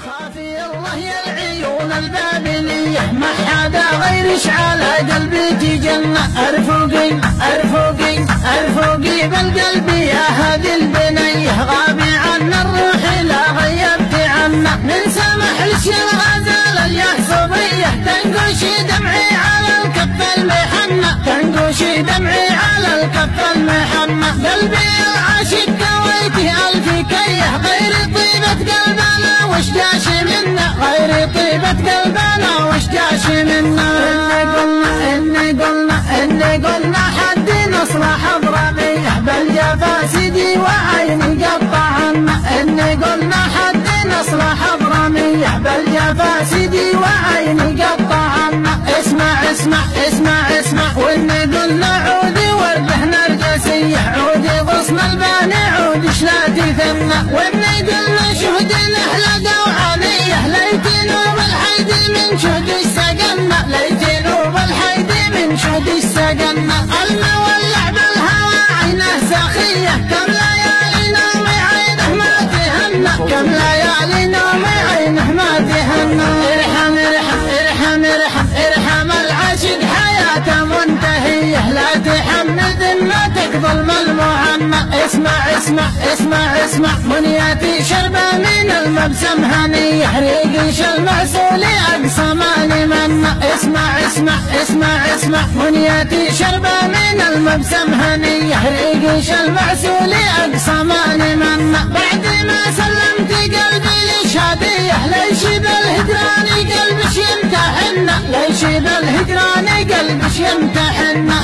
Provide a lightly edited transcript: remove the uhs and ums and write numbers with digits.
خافي الله يا العيون البابلية، ما حدا غيرش على قلبي تجنة. ارفقي ارفقي ارفقي بالقلب يا هذه البنية، غابي عنا الروح لا غيبت عنا. من سمح لش الغزال اليحصبية، تنقشي دمعي على الكف المحنة، تنقشي دمعي على الكف المحنة. قلبي العاشق كويتي ألف كيه، غير طيبة قلبنا وش جاش منا، غير طيبة قلبنا وش جاش منا. إني قلنا حد نصلح ضربيه، بالجفا سيدي وعيني قطع عنا. إني قلنا حد نصلح ضربيه، بالجفا سيدي وعيني قطع عنا. اسمع اسمع اسمع اسمع، وإني قلنا عودي ورده نرجسيه، عودي غصن الباني عودي شلاتي ثمنا. وإني قلنا شهد الأهل دوعانية، ليتنو بالحيدي من شهد السقنا، ليتنو بالحيدي من شهد السقنا. المولع بالهوى عينه سخية، كم ليالي نومي عينه ما تهنى، كم ليالي نومي عينه ما تهنى. ارحم ارحم ارحم ارحم ارحم العاشق حياته منتهية، لا تحمل ذمتك ظلم المعنى. اسمع اسمع اسمع اسمع، منيتي شربة من المبسم هنية، ريقش المعسول أقصى ماني منا. اسمع اسمع اسمع اسمع، منيتي شربة من المبسم هنية، ريقش المعسول أقصى ماني منا. بعد ما سلمت قلبي للشادية، ليش بالهجران قلبش يمتحنا، ليش بالهجران قلبش يمتحنا.